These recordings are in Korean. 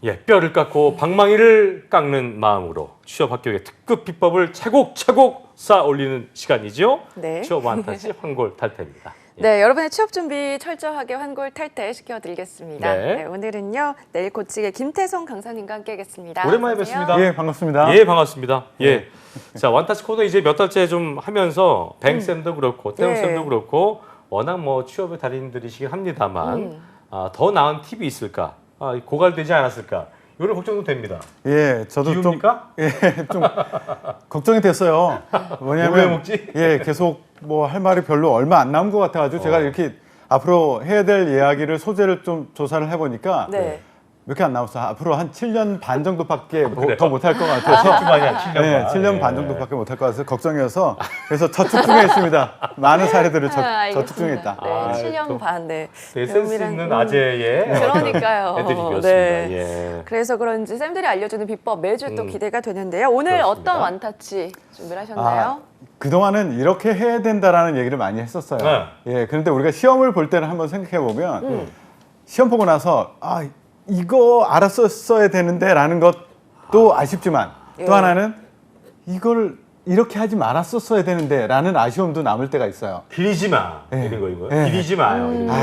예, 뼈를 깎고 방망이를 깎는 마음으로 취업 합격의 특급 비법을 차곡차곡 쌓아 올리는 시간이죠. 네. 취업 완타지 환골 탈퇴입니다. 예. 네, 여러분의 취업 준비 철저하게 환골 탈퇴 시켜드리겠습니다. 네. 네, 오늘은요 내일 고치의 김태성 강사님과 함께하겠습니다. 오랜만에 안녕하세요. 뵙습니다. 예, 반갑습니다. 예, 반갑습니다. 예. 자, 완타치 코너 이제 몇 달째 좀 하면서 뱅쌤도 그렇고 태웅쌤도 예. 그렇고 워낙 뭐 취업의 달인들이시긴 합니다만 더 나은 팁이 있을까? 고갈되지 않았을까? 이런 걱정도 됩니다. 예, 저도 기웁니까? 좀, 예, 좀 걱정이 됐어요. 왜 뭐냐면, 먹지? 예, 계속 뭐 할 말이 별로 얼마 안 남은 것 같아가지고 제가 이렇게 앞으로 해야 될 이야기를 소재를 좀 조사를 해보니까 네. 몇 개 안 남았어. 앞으로 한 7년 반 정도밖에 그래요? 더 못할 것 같아서. 아니야, 7년 반. 네, 7년 반 정도밖에 못할 것 같아서 걱정이어서 그래서 저축 중에 있습니다. 많은 사례들을 저축 중에 있다. 네, 아, 7년 또 반. 네. 네, 센스 있는 아재의 그러니까요. 애드립이었습니다. 네. 예. 그래서 그런지 쌤들이 알려주는 비법 매주 또 기대가 되는데요. 오늘 그렇습니다. 어떤 완타치 준비를 하셨나요? 그동안은 이렇게 해야 된다라는 얘기를 많이 했었어요. 네. 예, 그런데 우리가 시험을 볼 때는 한번 생각해 보면 시험 보고 나서 이거 알았었어야 되는데 라는 것도 아쉽지만 예. 또 하나는 이걸 이렇게 하지 말았었어야 되는데 라는 아쉬움도 남을 때가 있어요. 비리지 마. 예. 이런 거 이거. 예. 비리지 마요. 이런 거.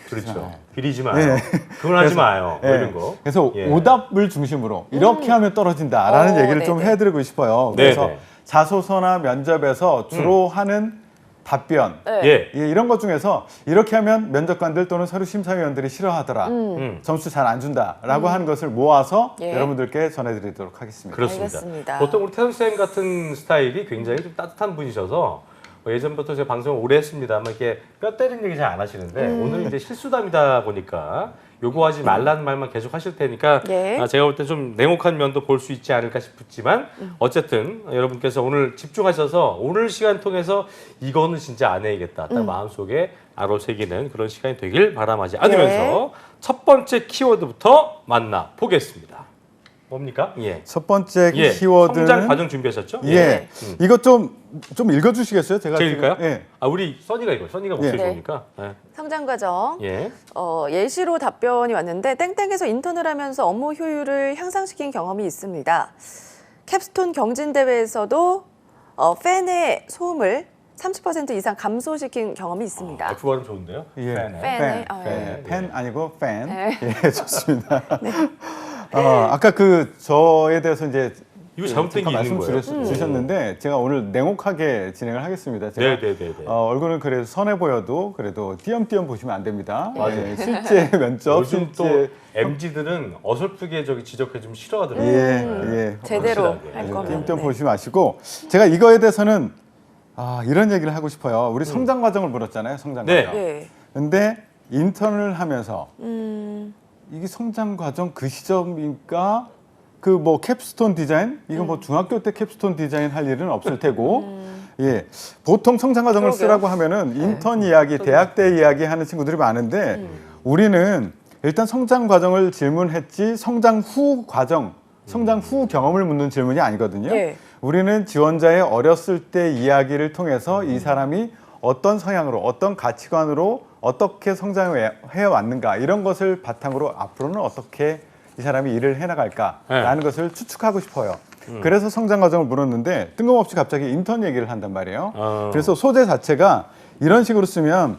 그러지 그렇죠. 마요. 비리지 마요. 예. 그건 하지 마요. 뭐 예. 이런 거. 그래서 예. 오답을 중심으로 이렇게 하면 떨어진다라는 얘기를 좀 네네. 해드리고 싶어요. 네네. 그래서 자소서나 면접에서 주로 하는 답변 네. 예. 예, 이런 것 중에서 이렇게 하면 면접관들 또는 서류 심사위원들이 싫어하더라. 점수 잘 안 준다라고 하는 것을 모아서 예. 여러분들께 전해드리도록 하겠습니다. 그렇습니다. 알겠습니다. 보통 우리 태성 쌤 같은 스타일이 굉장히 좀 따뜻한 분이셔서 뭐 예전부터 제가 방송을 오래 했습니다만 이렇게 뼈 때리는 얘기 잘 안 하시는데 오늘 이제 실수담이다 보니까 요구하지 말라는 말만 계속 하실 테니까 예. 제가 볼 때 좀 냉혹한 면도 볼 수 있지 않을까 싶지만 어쨌든 여러분께서 오늘 집중하셔서 오늘 시간 통해서 이거는 진짜 안 해야겠다 딱 마음속에 아로새기는 그런 시간이 되길 바람하지 않으면서 첫 번째 키워드부터 만나보겠습니다. 뭡니까? 예. 첫 번째 예. 키워드는 성장 과정 준비하셨죠? 예. 이거 좀 읽어주시겠어요? 제가 제일까요? 지금, 예. 우리 써니가 이거. 써니가 목소리 네. 좋으니까. 예. 성장 과정. 예. 예시로 답변이 왔는데 땡땡에서 인턴을 하면서 업무 효율을 향상시킨 경험이 있습니다. 캡스톤 경진대회에서도 팬의 소음을 30% 이상 감소시킨 경험이 있습니다. F 발음 좋은데요? 예. 팬에. 팬. 팬. 팬 아니고 팬. 네. 예, 좋습니다. 아까 저에 대해서 이제 이거 잘못된 게 잠깐 있는 거예요. 주셨는데 제가 오늘 냉혹하게 진행을 하겠습니다. 제가 네네네. 얼굴은 그래도 선해 보여도 그래도 띄엄띄엄 보시면 안 됩니다. 맞아요. 예, 실제 면접, 요즘 또 실제 MZ들은 어설프게 지적해 주면 싫어하더라고요. 예. 제대로 확실하게. 할 거면. 띄엄띄엄 네. 보시지 마시고 제가 이거에 대해서는 이런 얘기를 하고 싶어요. 우리 성장 과정을 물었잖아요. 성장 네. 과정. 네. 근데 인턴을 하면서 이게 성장 과정 그 시점이니까 그 뭐 캡스톤 디자인 이건 뭐 중학교 때 캡스톤 디자인 할 일은 없을 테고 예 보통 성장 과정을 그러게요. 쓰라고 하면은 인턴 이야기 대학 때 이야기 하는 친구들이 많은데 우리는 일단 성장 과정을 질문했지 성장 후 과정 성장 후 경험을 묻는 질문이 아니거든요. 예. 우리는 지원자의 어렸을 때 이야기를 통해서 이 사람이 어떤 성향으로 어떤 가치관으로 어떻게 성장해 왔는가 이런 것을 바탕으로 앞으로는 어떻게 이 사람이 일을 해나갈까라는 것을 추측하고 싶어요. 그래서 성장 과정을 물었는데 뜬금없이 갑자기 인턴 얘기를 한단 말이에요. 그래서 소재 자체가 이런 식으로 쓰면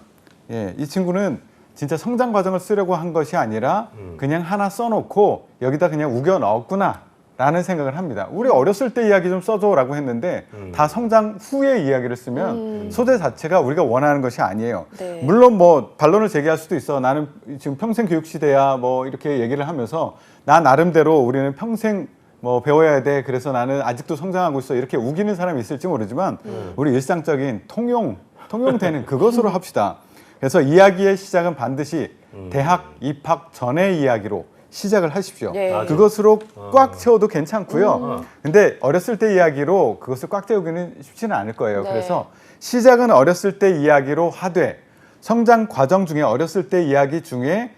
이 친구는 진짜 성장 과정을 쓰려고 한 것이 아니라 그냥 하나 써놓고 여기다 그냥 우겨 넣었구나 라는 생각을 합니다. 우리 어렸을 때 이야기 좀 써줘라고 했는데 다 성장 후의 이야기를 쓰면 소재 자체가 우리가 원하는 것이 아니에요. 네. 물론 뭐 반론을 제기할 수도 있어. 나는 지금 평생 교육 시대야 뭐 이렇게 얘기를 하면서 나 나름대로 우리는 평생 뭐 배워야 돼. 그래서 나는 아직도 성장하고 있어. 이렇게 우기는 사람이 있을지 모르지만 우리 일상적인 통용되는 그것으로 합시다. 그래서 이야기의 시작은 반드시 대학 입학 전의 이야기로 시작을 하십시오. 예. 그것으로 꽉 채워도 괜찮고요. 근데 어렸을 때 이야기로 그것을 꽉 채우기는 쉽지는 않을 거예요. 네. 그래서 시작은 어렸을 때 이야기로 하되 성장 과정 중에 어렸을 때 이야기 중에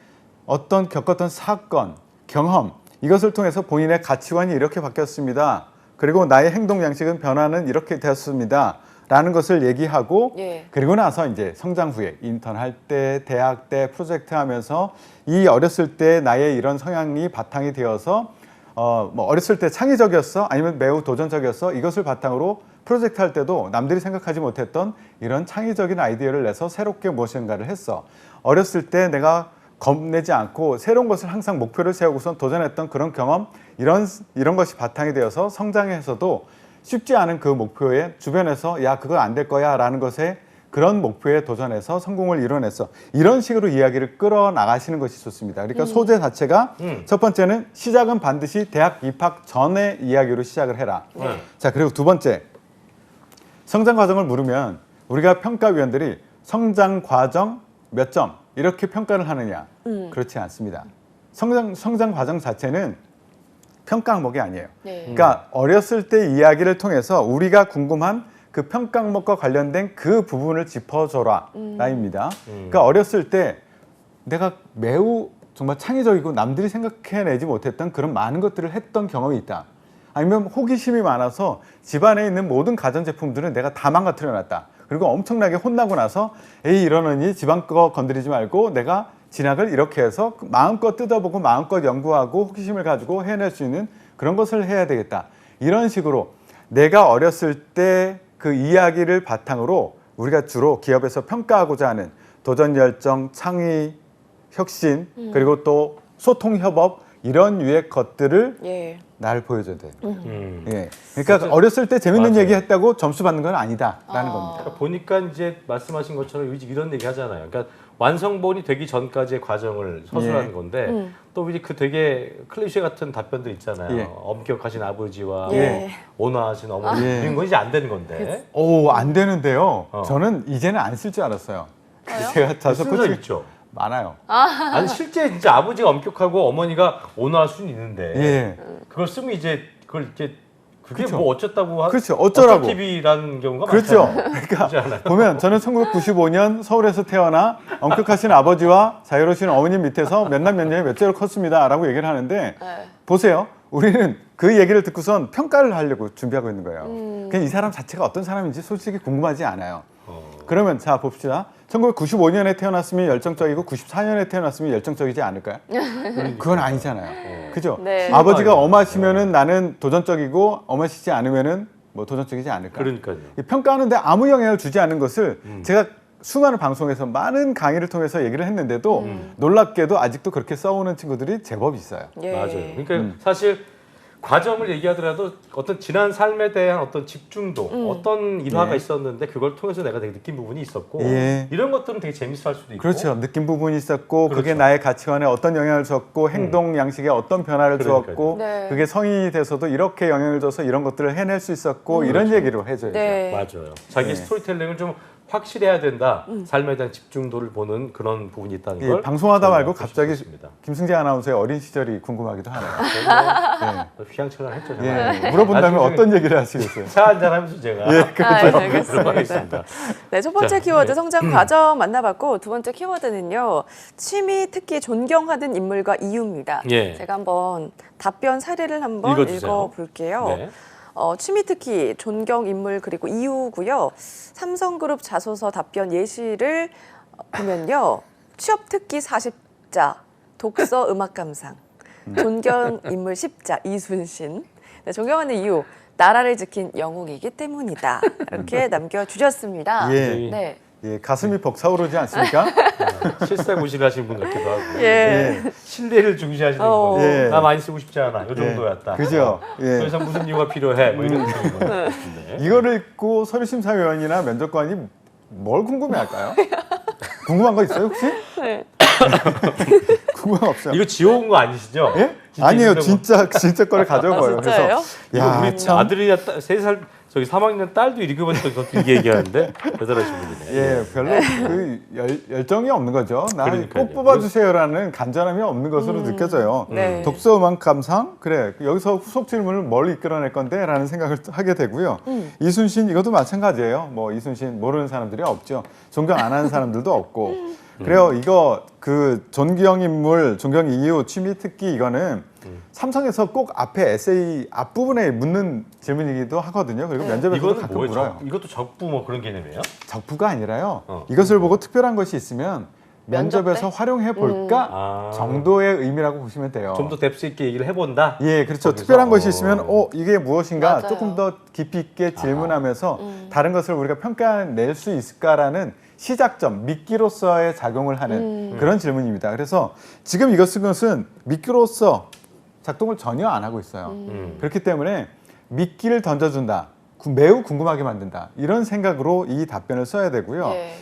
어떤 겪었던 사건, 경험 이것을 통해서 본인의 가치관이 이렇게 바뀌었습니다. 그리고 나의 행동 양식은 변화는 이렇게 되었습니다. 라는 것을 얘기하고 예. 그리고 나서 이제 성장 후에 인턴 할 때, 대학 때 프로젝트 하면서 이 어렸을 때 나의 이런 성향이 바탕이 되어서 뭐 어렸을 때 창의적이었어 아니면 매우 도전적이었어 이것을 바탕으로 프로젝트 할 때도 남들이 생각하지 못했던 이런 창의적인 아이디어를 내서 새롭게 무엇인가를 했어. 어렸을 때 내가 겁내지 않고 새로운 것을 항상 목표를 세우고선 도전했던 그런 경험 이런 것이 바탕이 되어서 성장해서도 쉽지 않은 그 목표에 주변에서 야 그거 안 될 거야 라는 것에 그런 목표에 도전해서 성공을 이뤄냈어. 이런 식으로 이야기를 끌어나가시는 것이 좋습니다. 그러니까 소재 자체가 첫 번째는 시작은 반드시 대학 입학 전의 이야기로 시작을 해라. 자 그리고 두 번째 성장 과정을 물으면 우리가 평가위원들이 성장 과정 몇 점 이렇게 평가를 하느냐 그렇지 않습니다. 성장 과정 자체는 평가 항목이 아니에요. 네. 그러니까 어렸을 때 이야기를 통해서 우리가 궁금한 그 평가 항목과 관련된 그 부분을 짚어줘라 라입니다. 그러니까 어렸을 때 내가 매우 정말 창의적이고 남들이 생각해내지 못했던 그런 많은 것들을 했던 경험이 있다. 아니면 호기심이 많아서 집안에 있는 모든 가전제품들은 내가 다 망가뜨려놨다. 그리고 엄청나게 혼나고 나서 에이 이러느니 집안 거 건드리지 말고 내가 진학을 이렇게 해서 마음껏 뜯어보고 마음껏 연구하고 호기심을 가지고 해낼 수 있는 그런 것을 해야 되겠다. 이런 식으로 내가 어렸을 때 그 이야기를 바탕으로 우리가 주로 기업에서 평가하고자 하는 도전 열정, 창의, 혁신 그리고 또 소통 협업 이런 유의 것들을 예. 날 보여줘야 돼요. 예. 그러니까 어렸을 때 재밌는 맞아요. 얘기 했다고 점수 받는 건 아니다라는 겁니다. 그러니까 보니까 이제 말씀하신 것처럼 이런 얘기 하잖아요. 그러니까 완성본이 되기 전까지의 과정을 서술하는 예. 건데 또 이제 그 되게 클리셰 같은 답변들 있잖아요. 예. 엄격하신 아버지와 예. 온화하신 어머니 예. 이런 건 이제 안 되는 건데. 오, 안 되는데요. 어. 저는 이제는 안 쓸 줄 알았어요. 왜요? 제가 자서 쓴 적 코치 있죠. 많아요. 아니 실제 진짜 아버지가 엄격하고 어머니가 온화할 수는 있는데 예. 그걸 쓰면 이제 그걸 이제 그게 그렇죠. 뭐 어쩌다고 그렇죠. 어쩌라고. TV라는 경우가 그렇죠. 많잖아요. 그러니까 그렇지 않아요? 보면 저는 1995년 서울에서 태어나 엄격하신 아버지와 자유로우신 어머님 밑에서 몇 남 몇 년에 몇째로 컸습니다라고 얘기를 하는데 네. 보세요. 우리는 그 얘기를 듣고선 평가를 하려고 준비하고 있는 거예요. 그냥 이 사람 자체가 어떤 사람인지 솔직히 궁금하지 않아요. 그러면 자 봅시다. 1995년에 태어났으면 열정적이고 94년에 태어났으면 열정적이지 않을까요? 그건 아니잖아요. 그죠? 네. 아버지가 엄하시면은 나는 도전적이고 엄하시지 않으면은 뭐 도전적이지 않을까? 그러니까요. 이 평가하는데 아무 영향을 주지 않는 것을 제가 수많은 방송에서 많은 강의를 통해서 얘기를 했는데도 놀랍게도 아직도 그렇게 써오는 친구들이 제법 있어요. 예. 맞아요. 그러니까 사실 과정을 얘기하더라도 어떤 지난 삶에 대한 어떤 집중도 어떤 일화가 예. 있었는데 그걸 통해서 내가 되게 느낀 부분이 있었고 예. 이런 것들은 되게 재밌어 할 수도 있고 그렇죠. 느낀 부분이 있었고 그게 그렇죠. 나의 가치관에 어떤 영향을 줬고 행동 양식에 어떤 변화를 그러니까요. 주었고 네. 그게 성인이 돼서도 이렇게 영향을 줘서 이런 것들을 해낼 수 있었고 이런 얘기를 해줘야죠. 네. 맞아요. 자기 예. 스토리텔링을 좀 확실해야 된다. 삶에 대한 집중도를 보는 그런 부분이 있다는 예, 걸 방송하다 말고 갑자기 있습니다. 김승재 아나운서의 어린 시절이 궁금하기도 하네요. 휘황찬란했죠. 예. 정말. 예. 물어본다면 나중에 어떤 얘기를 하시겠어요? 차 한잔 하면서 제가 예, 그렇죠. 알겠습니다. 들어가겠습니다. 네, 첫 번째 자, 키워드 네. 성장 과정 만나봤고 두 번째 키워드는요. 취미 특히 존경하는 인물과 이유입니다. 예. 제가 한번 답변 사례를 한번 읽어주세요. 읽어볼게요. 네. 취미 특히 존경 인물 그리고 이유고요. 삼성그룹 자소서 답변 예시를 보면요. 취업 특기 40자, 독서 음악 감상, 존경 인물 10자 이순신. 네, 존경하는 이유 나라를 지킨 영웅이기 때문이다. 이렇게 남겨주셨습니다. 예. 네. 예, 가슴이 벅차오르지 않습니까? 실세무실하신 분 같기도 하고 예. 신뢰를 중시하시는 어. 분. 예. 나 많이 쓰고 싶지 않아. 요 정도였다. 그죠? 예. 더 이상 무슨 이유가 필요해. 뭐 이런 느낌인 것 같은데. 이거를 읽고 서류심사위원이나 면접관이 뭘 궁금해할까요? 궁금한 거 있어요 혹시? 네. 궁금한 거 없어요? 이거 지워온 거 아니시죠? 예? 진짜 아니에요. 있는데 진짜 거를 가져온 거예요. 진짜예요? 이거 야, 우리 참. 아들이나 3살 저기 3학년 딸도 읽으면서 더 길게 얘기하는데 대단하신 분이네. 예, 별로 그 열정이 없는 거죠. 나 그러니까요. 꼭 뽑아주세요라는 간절함이 없는 것으로 느껴져요. 네. 독서 음악 감상? 그래, 여기서 후속 질문을 뭘 이끌어낼 건데? 라는 생각을 하게 되고요. 이순신 이것도 마찬가지예요. 뭐 이순신 모르는 사람들이 없죠. 존경 안 하는 사람들도 없고. 그래요. 이거 그 존경 인물, 존경 이유, 취미 특기 이거는 삼성에서 꼭 앞에 에세이 앞부분에 묻는 질문이기도 하거든요. 그리고 면접에서도 이거는 가끔 뭐예요? 물어요. 이것도 적부 뭐 그런 개념이에요? 적부가 아니라요. 어. 이것을 보고 특별한 것이 있으면 면접 면접에서 때? 활용해 볼까 아. 정도의 의미라고 보시면 돼요. 좀 더 뎁스 있게 얘기를 해본다. 예, 그렇죠. 거기서? 특별한 것이 있으면 이게 무엇인가 맞아요. 조금 더 깊이 있게 질문하면서 다른 것을 우리가 평가낼 수 있을까라는 시작점, 미끼로서의 작용을 하는 그런 질문입니다. 그래서 지금 이것은 미끼로서 작동을 전혀 안 하고 있어요. 그렇기 때문에 미끼를 던져준다. 매우 궁금하게 만든다. 이런 생각으로 이 답변을 써야 되고요. 예.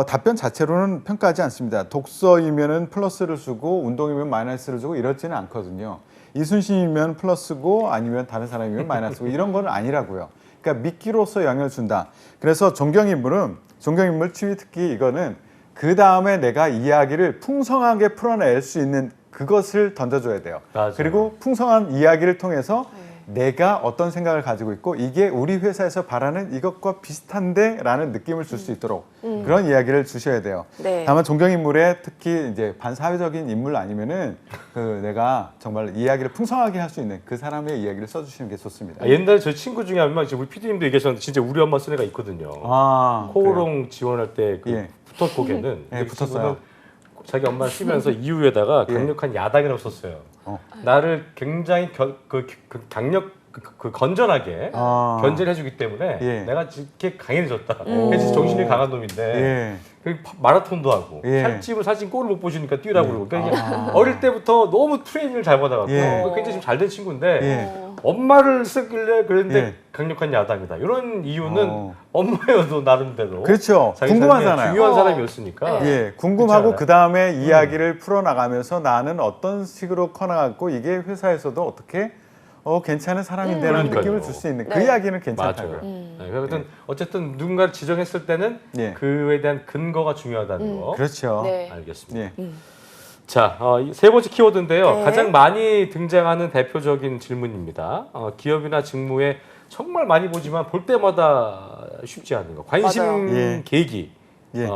답변 자체로는 평가하지 않습니다. 독서이면은 플러스를 주고 운동이면 마이너스를 주고 이렇지는 않거든요. 이순신이면 플러스고 아니면 다른 사람이면 마이너스고 이런 건 아니라고요. 그러니까 미끼로서 영향을 준다. 그래서 존경인물 취미 특기 이거는 그 다음에 내가 이야기를 풍성하게 풀어낼 수 있는 그것을 던져줘야 돼요. 맞아요. 그리고 풍성한 이야기를 통해서 내가 어떤 생각을 가지고 있고 이게 우리 회사에서 바라는 이것과 비슷한데 라는 느낌을 줄 수 있도록 그런 이야기를 주셔야 돼요. 네. 다만 존경인물에 특히 이제 반사회적인 인물 아니면은 내가 정말 이야기를 풍성하게 할 수 있는 그 사람의 이야기를 써주시는 게 좋습니다. 옛날에 저 친구 중에 한 명, 우리 PD님도 얘기하셨는데 진짜 우리 엄마 쓴 애가 있거든요. 아, 코오롱 지원할 때 그 예. 붙었고 걔는 예, 붙었어요. 자기 엄마 쓰면서 이유에다가 예. 강력한 야당이라고 썼어요. 나를 굉장히 건전하게 견제를 해주기 때문에 예. 내가 이렇게 강해졌다. 그래서 정신이 강한 놈인데 예. 그 마라톤도 하고 예. 살찌고 사진 골을 못 보시니까 뛰라고 그러고 그러니까 어릴 때부터 너무 트레이닝을 잘 받아갖고 예. 굉장히 지금 잘 된 친구인데 예. 엄마를 쓰길래 그랬는데 예. 강력한 야당이다. 이런 이유는 엄마여도 나름대로 그렇죠. 자기 궁금하잖아요. 삶에 중요한 사람이었으니까 예, 궁금하고 그렇지 그 다음에 이야기를 풀어나가면서 나는 어떤 식으로 커나갔고 이게 회사에서도 어떻게 괜찮은 사람인데라는 그러니까요. 느낌을 줄 수 있는 그 네. 이야기는 맞아요. 괜찮다고요. 그러니까 어쨌든 누군가를 지정했을 때는 예. 그에 대한 근거가 중요하다는 거 그렇죠. 네. 알겠습니다. 예. 자, 세 번째 키워드인데요. 네. 가장 많이 등장하는 대표적인 질문입니다. 기업이나 직무에 정말 많이 보지만 볼 때마다 쉽지 않은 거. 관심 맞아요. 예. 계기, 예.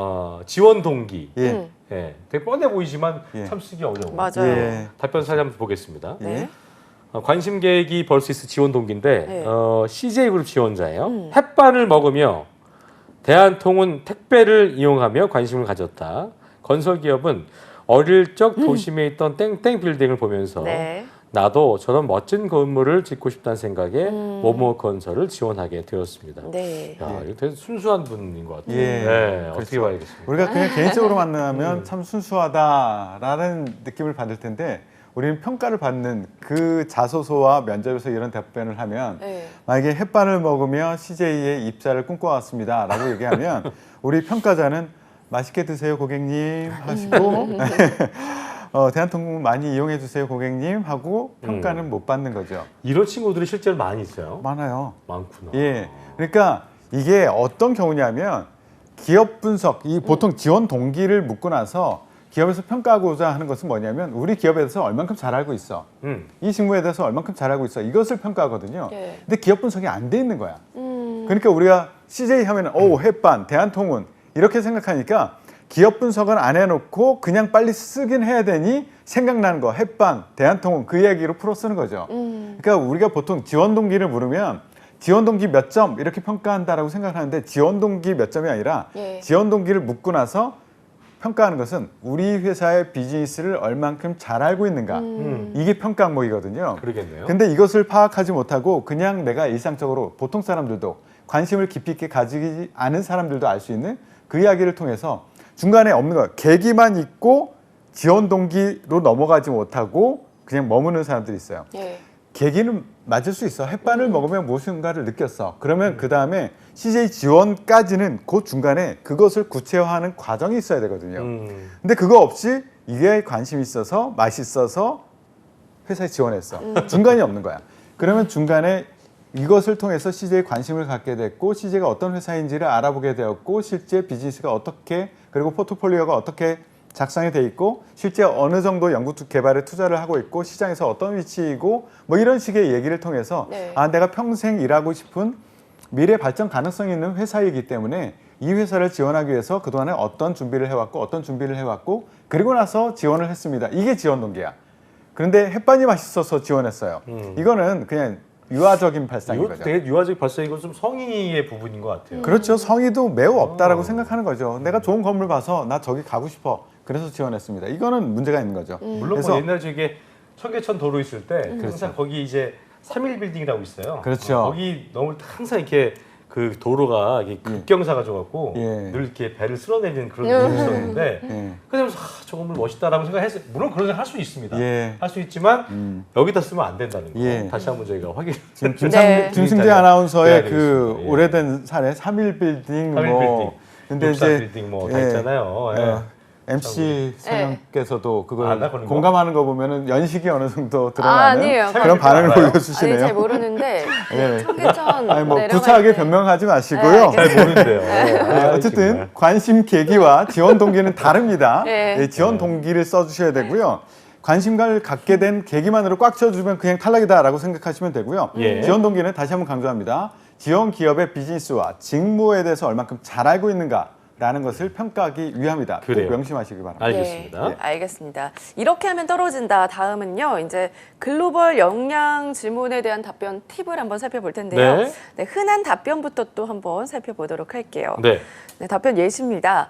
지원 동기. 예. 예, 되게 뻔해 보이지만 예. 참 쓰기 어려워. 맞아요. 예. 답변 사례 한번 보겠습니다. 네. 관심 계획이 벌스이스 지원 동기인데 네. CJ그룹 지원자예요. 햇반을 먹으며 대한통운 택배를 이용하며 관심을 가졌다. 건설기업은 어릴 적 도심에 있던 땡땡 빌딩을 보면서 네. 나도 저런 멋진 건물을 짓고 싶다는 생각에 모모 건설을 지원하게 되었습니다. 네. 야, 이거 되게 순수한 분인 것 같아요. 예. 네, 어떻게 그렇죠. 봐야겠습니까? 우리가 그냥 개인적으로 만나면 참 순수하다라는 느낌을 받을 텐데 우리는 평가를 받는 그 자소서와 면접에서 이런 답변을 하면 네. 만약에 햇반을 먹으며 CJ에 입사를 꿈꿔왔습니다 라고 얘기하면 우리 평가자는 맛있게 드세요 고객님 하시고 대한통운 많이 이용해 주세요 고객님 하고 평가는 못 받는 거죠. 이런 친구들이 실제로 많이 있어요. 많아요. 많구나. 예. 그러니까 이게 어떤 경우냐면 기업 분석, 이 보통 지원 동기를 묻고 나서 기업에서 평가하고자 하는 것은 뭐냐면 우리 기업에 대해서 얼만큼 잘 알고 있어. 이 직무에 대해서 얼만큼 잘 알고 있어. 이것을 평가하거든요. 예. 근데 기업 분석이 안 돼 있는 거야. 그러니까 우리가 CJ 하면 햇반, 대한통운 이렇게 생각하니까 기업 분석은 안 해놓고 그냥 빨리 쓰긴 해야 되니 생각나는 거 햇반, 대한통운 그 이야기로 풀어 쓰는 거죠. 그러니까 우리가 보통 지원 동기를 물으면 지원 동기 몇 점 이렇게 평가한다라고 생각하는데 지원 동기 몇 점이 아니라 예. 지원 동기를 묻고 나서 평가하는 것은 우리 회사의 비즈니스를 얼만큼 잘 알고 있는가 이게 평가 항목이거든요. 그러겠네요. 근데 이것을 파악하지 못하고 그냥 내가 일상적으로 보통 사람들도 관심을 깊이 있게 가지지 않은 사람들도 알 수 있는 그 이야기를 통해서 중간에 없는 거 계기만 있고 지원 동기로 넘어가지 못하고 그냥 머무는 사람들이 있어요. 예. 계기는 맞을 수 있어. 햇반을 먹으면 무엇인가를 느꼈어. 그러면 그 다음에 CJ 지원까지는 그 중간에 그것을 구체화하는 과정이 있어야 되거든요. 근데 그거 없이 이게 관심 있어서 맛있어서 회사에 지원했어. 중간이 없는 거야. 그러면 중간에 이것을 통해서 CJ에 관심을 갖게 됐고 CJ가 어떤 회사인지를 알아보게 되었고 실제 비즈니스가 어떻게 그리고 포트폴리오가 어떻게 작성이 돼 있고 실제 어느 정도 연구 개발에 투자를 하고 있고 시장에서 어떤 위치이고 뭐 이런 식의 얘기를 통해서 네. 아 내가 평생 일하고 싶은 미래 발전 가능성이 있는 회사이기 때문에 이 회사를 지원하기 위해서 그동안에 어떤 준비를 해왔고 그리고 나서 지원을 했습니다. 이게 지원 동기야. 그런데 햇반이 맛있어서 지원했어요. 이거는 그냥 유아적인 발상인 이것도 거죠. 되게 유아적 발상이고 좀 성의의 부분인 것 같아요. 그렇죠. 성의도 매우 없다라고 생각하는 거죠. 내가 좋은 건물 봐서 나 저기 가고 싶어. 그래서 지원했습니다. 이거는 문제가 있는 거죠. 물론 그래서 뭐 옛날 저게 청계천 도로 있을 때 항상 거기 이제 3일 빌딩이라고 있어요. 그렇죠. 거기 넘을 때 항상 이렇게 그 도로가 이게 급경사 가져갖고 예. 늘 이렇게 배를 쓸어내는 그런 일이 있었는데 예. 그래서 저 건물 멋있다라고 생각했어요. 물론 그런 생각 할 수 있습니다. 예. 할 수 있지만 여기다 쓰면 안 된다는 거. 예. 다시 한번 저희가 확인. 지금 네. 김승재 아나운서의 네, 그 알겠습니다. 예. 오래된 사례 3일 빌딩 3일 뭐 빌딩, 근데 64 이제 빌딩 뭐 다 예. 있잖아요. 예. MC 선영께서도 그걸 아, 나 그런 거? 공감하는 거 보면은 연식이 어느 정도 아, 드러나는 아니에요. 그런 반응을 알아요? 보여주시네요. 아니, 잘 모르는데 예. 청계천 아니 뭐 내려갈 구차하게 때. 변명하지 네, 마시고요. 잘 모른대요. 네, 아, 어쨌든 정말. 관심 계기와 지원 동기는 다릅니다. 네. 예, 지원 동기를 써주셔야 되고요. 관심을 갖게 된 계기만으로 꽉 채워주면 그냥 탈락이다라고 생각하시면 되고요. 예. 지원 동기는 다시 한번 강조합니다. 지원 기업의 비즈니스와 직무에 대해서 얼만큼 잘 알고 있는가라는 것을 평가하기 위함이다. 꼭 그래요. 명심하시기 바랍니다. 알겠습니다. 네, 알겠습니다. 이렇게 하면 떨어진다. 다음은요. 이제 글로벌 역량 질문에 대한 답변 팁을 한번 살펴볼 텐데요. 네. 네, 흔한 답변부터 또 한번 살펴보도록 할게요. 네. 네, 답변 예시입니다.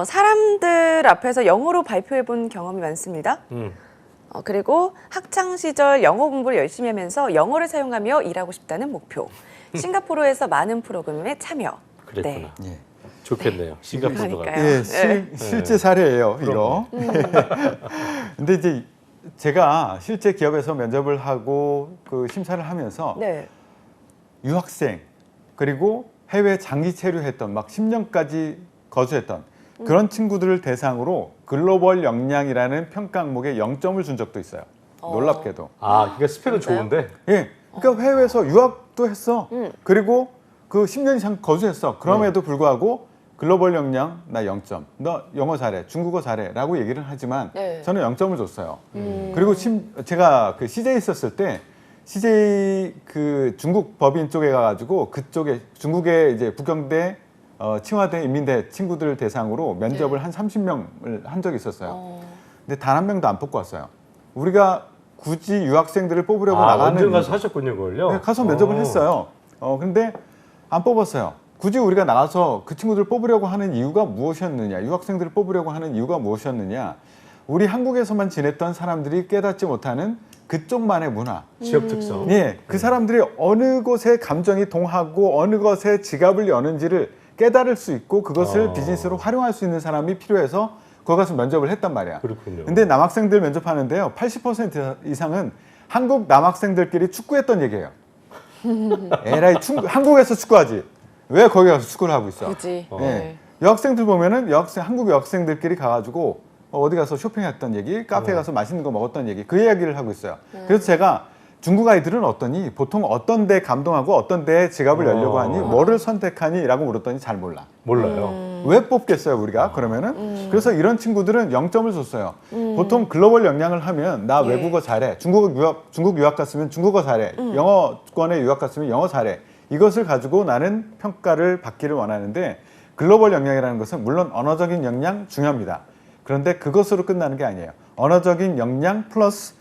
사람들 앞에서 영어로 발표해 본 경험이 많습니다. 그리고 학창 시절 영어 공부를 열심히 하면서 영어를 사용하며 일하고 싶다는 목표. 싱가포르에서 많은 프로그램에 참여. 그랬구나. 네. 예. 좋겠네요. 싱가포르도 그러니까요. 가고. 예, 네. 실제 사례예요, 이거. 근데 이제 제가 실제 기업에서 면접을 하고 그 심사를 하면서 네. 유학생 그리고 해외 장기 체류했던 막 10년까지 거주했던 그런 친구들을 대상으로 글로벌 역량이라는 평가 항목에 0점을 준 적도 있어요. 놀랍게도. 아, 그러니까 스펙은 진짜요? 좋은데 예. 그러니까 해외에서 유학도 했어. 그리고 그 10년 이상 거주했어. 그럼에도 불구하고 글로벌 역량 나 0점. 너 영어 잘해. 중국어 잘해라고 얘기를 하지만 네. 저는 0점을 줬어요. 그리고 제가 그 CJ 있었을 때 CJ 그 중국 법인 쪽에 가가지고 그쪽에 중국의 이제 북경대 칭화대 인민대 친구들 대상으로 면접을 네. 한 30명을 한 적이 있었어요. 근데 단 한 명도 안 뽑고 왔어요. 우리가 굳이 유학생들을 뽑으려고 나가는 언제 가서 하셨군요, 그걸요? 네, 가서 면접을 했어요. 근데 안 뽑았어요. 굳이 우리가 나가서 그 친구들을 뽑으려고 하는 이유가 무엇이었느냐, 유학생들을 뽑으려고 하는 이유가 무엇이었느냐, 우리 한국에서만 지냈던 사람들이 깨닫지 못하는 그쪽만의 문화, 지역 특성. 예, 그 사람들이 어느 곳에 감정이 동하고 어느 것에 지갑을 여는지를 깨달을 수 있고 그것을 비즈니스로 활용할 수 있는 사람이 필요해서 거기 가서 면접을 했단 말이야. 그렇군요. 근데 남학생들 면접하는데요, 80% 이상은 한국 남학생들끼리 축구했던 얘기예요. 에라이 한국에서 축구하지. 왜 거기 가서 축구를 하고 있어? 굳이. 예. 여학생들 보면은 한국 여학생들끼리 가가지고 어디 가서 쇼핑했던 얘기, 카페 가서 맛있는 거 먹었던 얘기, 그 이야기를 하고 있어요. 그래서 제가 중국 아이들은 어떠니? 보통 어떤 데 감동하고 어떤 데 지갑을 열려고 하니? 뭐를 선택하니? 라고 물었더니 잘 몰라. 몰라요. 왜 뽑겠어요, 우리가? 그러면은? 그래서 이런 친구들은 0점을 줬어요. 보통 글로벌 역량을 하면 나 예. 외국어 잘해. 중국 유학 갔으면 중국어 잘해. 영어권에 유학 갔으면 영어 잘해. 이것을 가지고 나는 평가를 받기를 원하는데 글로벌 역량이라는 것은 물론 언어적인 역량 중요합니다. 그런데 그것으로 끝나는 게 아니에요. 언어적인 역량 플러스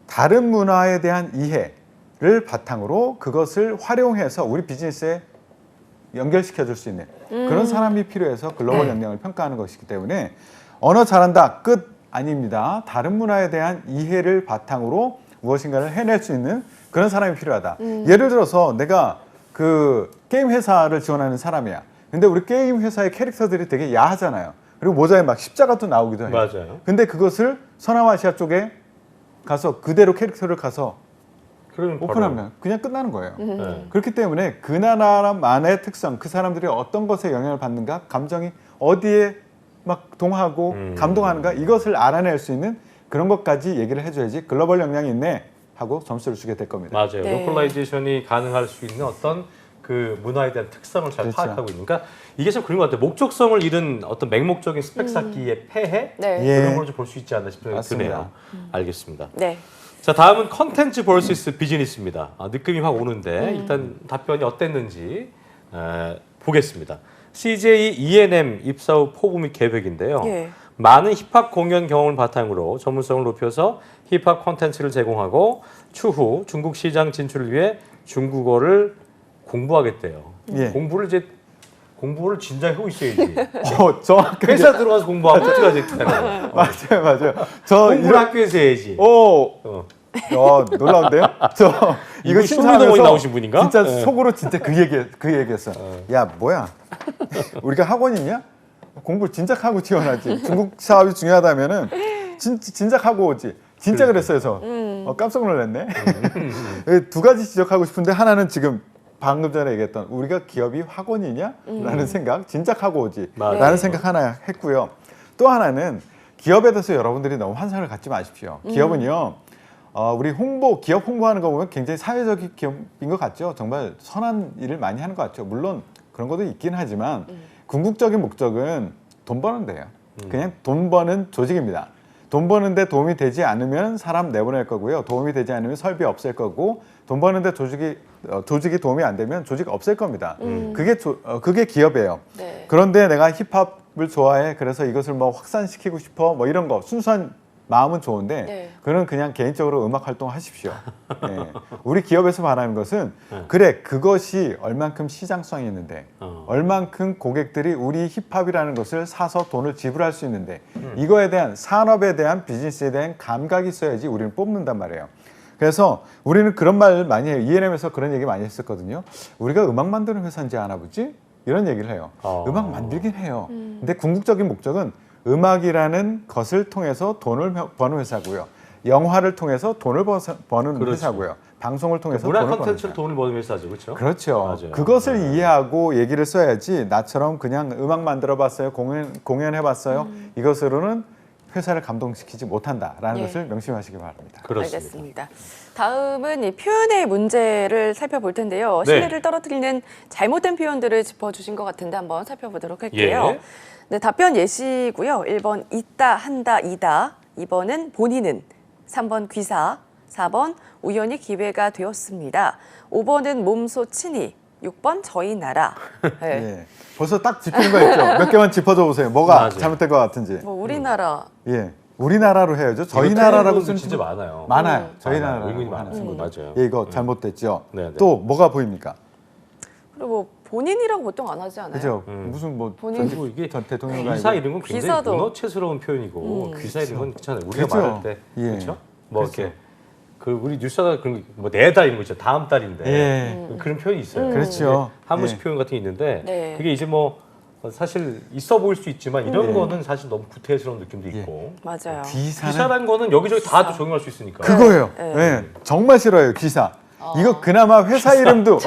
다른 문화에 대한 이해를 바탕으로 그것을 활용해서 우리 비즈니스에 연결시켜 줄 수 있는 그런 사람이 필요해서 글로벌 역량을 평가하는 것이기 때문에 언어 잘한다 끝 아닙니다. 다른 문화에 대한 이해를 바탕으로 무엇인가를 해낼 수 있는 그런 사람이 필요하다. 예를 들어서 내가 그 게임 회사를 지원하는 사람이야. 근데 우리 게임 회사의 캐릭터들이 되게 야하잖아요. 그리고 모자에 막 십자가도 나오기도 해요. 맞아요. 근데 그것을 서남아시아 쪽에 가서 그대로 캐릭터를 가서 그러면 오픈하면 그냥 끝나는 거예요. 네. 그렇기 때문에 그 나라만의 특성, 그 사람들이 어떤 것에 영향을 받는가, 감정이 어디에 막 동하고 감동하는가 이것을 알아낼 수 있는 그런 것까지 얘기를 해줘야지 글로벌 역량이 있네 하고 점수를 주게 될 겁니다. 맞아요. 네. 로컬라이제이션이 가능할 수 있는 어떤 그 문화에 대한 특성을 잘 그렇죠. 파악하고 있으니까 이게 참 그런 것 같아요. 목적성을 잃은 어떤 맹목적인 스펙 쌓기의 폐해 네. 예. 그런 걸 좀 볼 수 있지 않나 싶은 생각이 드네요. 맞습니다. 알겠습니다. 네. 자, 다음은 컨텐츠 vs 비즈니스입니다. 느낌이 확 오는데 일단 답변이 어땠는지 보겠습니다. CJ ENM 입사 후 포부 및 계획인데요. 예. 많은 힙합 공연 경험을 바탕으로 전문성을 높여서 힙합 콘텐츠를 제공하고 추후 중국 시장 진출을 위해 중국어를 공부하겠대요. 예. 공부를 진작 하고 있어야지. 정확하게. 회사 들어가서 공부하고 어떻게 하지? 맞아요. 저 공부를 학교에서 해야지. 오, 놀라운데요? 저 이거 이분 심사하면서 신문동에 나오신 분인가? 진짜 네. 속으로 진짜 그 얘기했어. 야, 뭐야? 우리가 학원 있냐? 공부를 진작 하고 지원하지. 중국 사업이 중요하다면은 진작 하고 오지. 진짜 그랬어요, 저. 깜짝 놀랐네. 두 가지 지적하고 싶은데 하나는 지금 방금 전에 얘기했던 우리가 기업이 학원이냐? 라는 생각, 진작 하고 오지. 맞아요. 라는 생각 하나 했고요. 또 하나는 기업에 대해서 여러분들이 너무 환상을 갖지 마십시오. 기업은요, 우리 기업 홍보하는 거 보면 굉장히 사회적인 기업인 것 같죠. 정말 선한 일을 많이 하는 것 같죠. 물론 그런 것도 있긴 하지만 궁극적인 목적은 돈 버는 데예요. 그냥 돈 버는 조직입니다. 돈 버는데 도움이 되지 않으면 사람 내보낼 거고요. 도움이 되지 않으면 설비 없앨 거고, 돈 버는데 조직이 도움이 안 되면 조직 없앨 겁니다. 그게 기업이에요. 네. 그런데 내가 힙합을 좋아해. 그래서 이것을 뭐 확산시키고 싶어. 뭐 이런 거 순수한 마음은 좋은데 네. 그는 그냥 개인적으로 음악 활동하십시오. 네. 우리 기업에서 바라는 것은 그래, 그것이 얼만큼 시장성이 있는데 얼만큼 고객들이 우리 힙합이라는 것을 사서 돈을 지불할 수 있는데 이거에 대한 산업에 대한 비즈니스에 대한 감각이 있어야지 우리는 뽑는단 말이에요. 그래서 우리는 그런 말 많이 해요. ENM에서 그런 얘기 많이 했었거든요. 우리가 음악 만드는 회사인지 아나 보지? 이런 얘기를 해요. 음악 만들긴 해요. 근데 궁극적인 목적은 음악이라는 것을 통해서 돈을 버는 회사고요. 영화를 통해서 돈을 버는 그렇죠. 회사고요. 방송을 통해서 문화 돈을 버는 콘텐츠로 회사. 돈을 버는 회사죠, 그렇죠? 그렇죠. 맞아요. 그것을 이해하고 얘기를 써야지 나처럼 그냥 음악 만들어봤어요, 공연해봤어요. 이것으로는 회사를 감동시키지 못한다라는 예. 것을 명심하시기 바랍니다. 그렇습니다. 알겠습니다. 다음은 이 표현의 문제를 살펴볼 텐데요. 네. 신뢰를 떨어뜨리는 잘못된 표현들을 짚어주신 것 같은데 한번 살펴보도록 할게요. 예. 네, 답변 예시고요. 1번 있다, 한다, 이다. 2번은 본인은. 3번 귀사. 4번 우연히 기회가 되었습니다. 5번은 몸소 친히. 6번 저희 나라. 네. 예. 벌써 딱 짚히는 거 있죠? 몇 개만 짚어줘 보세요. 뭐가 맞아요. 잘못된 것 같은지. 뭐 우리나라. 예. 우리나라로 해야죠. 저희 이거 나라라고 틀린 쓰는 진짜 친구 많아요. 많아요. 저희 많아요. 나라라고 의문이 하는 많아요. 친구들. 맞아요. 예, 이거 잘못됐죠. 네, 네. 또 뭐가 보입니까? 그리고 뭐 본인이라고 보통 안 하지 않아요? 그죠? 무슨 뭐 본인. 그리고 이게 전 대통령이 귀사 아니고. 이런 건 굉장히 귀사도. 문어체스러운 표현이고 귀사 이런 건 괜찮아요. 우리가 그렇죠. 말할 때 예. 그렇죠? 뭐 그렇죠. 이렇게 그 우리 뉴스가 그런 뭐 내달 이런 거 있죠. 다음 달인데 예. 그런 표현이 있어요. 그렇죠. 한문식 예. 표현 같은 게 있는데 네. 그게 이제 뭐 사실 있어 보일 수 있지만 이런 예. 거는 사실 너무 구태스러운 느낌도 있고 맞아요. 기사는 기사란 거는 여기저기 다 적용할 수 있으니까. 그거예요. 네. 예. 정말 싫어요, 기사. 이거 그나마 회사 이름도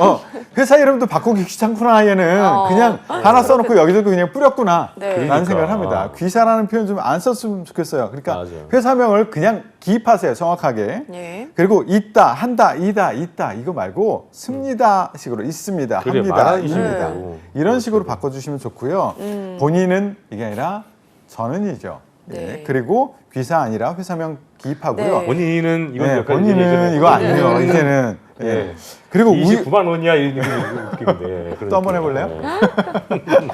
바꾸기 귀찮구나 얘는 그냥 하나 써놓고 여기저기 그냥 뿌렸구나 네. 라는 그러니까. 생각을 합니다. 귀사라는 표현 좀 안 썼으면 좋겠어요. 그러니까 맞아요. 회사명을 그냥 기입하세요, 정확하게. 예. 그리고 있다, 한다, 있다 이거 말고 습니다 식으로 있습니다, 그래, 합니다, 말하는 입니다. 식으로. 이런 식으로 바꿔주시면 좋고요. 본인은 이게 아니라 저는이죠. 네. 예. 그리고 귀사 아니라 회사명 기입하고요. 네. 본인은 이건 네, 약간 본인은 이거 아니에요. 네. 이제는. 예. 예. 그리고 29만 원이야 이런 느낌인데. 또 한번 해볼래요? 네.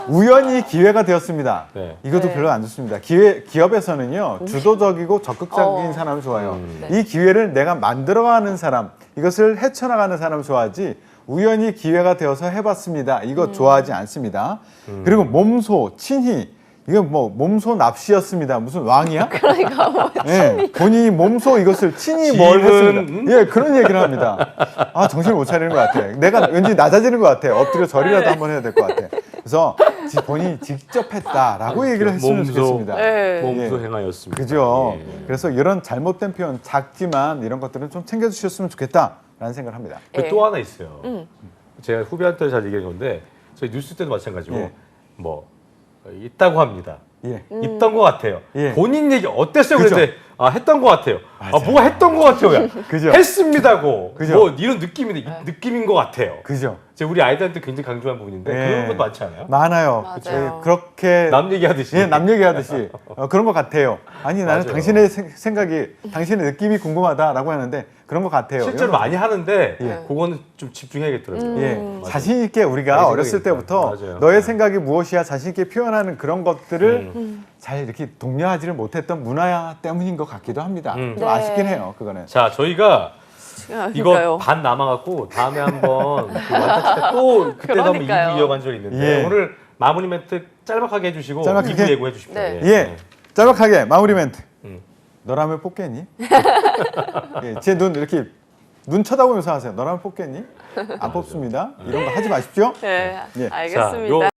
우연히 기회가 되었습니다. 네. 이것도 네. 별로 안 좋습니다. 기업에서는요, 주도적이고 적극적인 사람을 좋아해요. 네. 이 기회를 내가 만들어가는 사람, 이것을 헤쳐나가는 사람을 좋아하지, 우연히 기회가 되어서 해봤습니다. 이거 좋아하지 않습니다. 그리고 몸소, 친히, 이건 뭐 몸소 납시였습니다. 무슨 왕이야? 그러니까 뭐 네, 본인이 몸소 이것을 친히 뭘 했습니다. 예, 그런 얘기를 합니다. 아, 정신을 못 차리는 것 같아. 내가 왠지 낮아지는 것 같아. 엎드려 절이라도 한번 해야 될 것 같아. 그래서 본인이 직접 했다라고 얘기를 했으면 좋겠습니다. 네. 몸소 예. 행하였습니다. 그죠? 예. 그래서 이런 잘못된 표현, 작지만 이런 것들은 좀 챙겨주셨으면 좋겠다라는 생각을 합니다. 예. 또 하나 있어요. 제가 후배한테 잘 얘기한 건데 저희 뉴스 때도 마찬가지고 예. 뭐 있다고 합니다. 예. 있던 것 같아요. 예. 본인 얘기 어땠어요? 그죠? 그랬더니 했던 것 같아요. 맞아요. 뭐가 했던 것 같아요. 야. 그죠? 했습니다고. 그죠? 뭐 이런 느낌인데 느낌인 것 같아요. 그죠? 이제 우리 아이들한테 굉장히 강조한 부분인데 네. 그런 것도 많지 않아요? 많아요. 맞아요. 그렇게 남 얘기하듯이. 예, 남 얘기하듯이 그런 것 같아요. 아니 나는 맞아요. 당신의 생각이, 당신의 느낌이 궁금하다라고 하는데 그런 것 같아요. 실제로 많이 하는데 예. 그거는 좀 집중해야겠더라고요. 예, 맞아요. 자신 있게 우리가 내 어렸을 생각이니까. 때부터 맞아요. 너의 네. 생각이 무엇이야 자신 있게 표현하는 그런 것들을 잘 이렇게 독려하지를 못했던 문화 때문인 것 같기도 합니다. 좀 네. 아쉽긴 해요, 그거는. 자, 저희가 이거 그러니까요. 반 남아갖고 다음에 한번 그 완타치 또 그때도 한번 그러니까요. 2부 이어간 적이 있는데 예. 오늘 마무리 멘트 짤막하게 해주시고 짤막하게? 2부 예고해 주십시오. 네. 예, 짤막하게 마무리 멘트. 음. 너라면 뽑겠니? 예, 제 눈 이렇게 눈 쳐다보면서 하세요. 너라면 뽑겠니? 안 뽑습니다. 이런 거 하지 마십시오. 네, 예. 알겠습니다. 요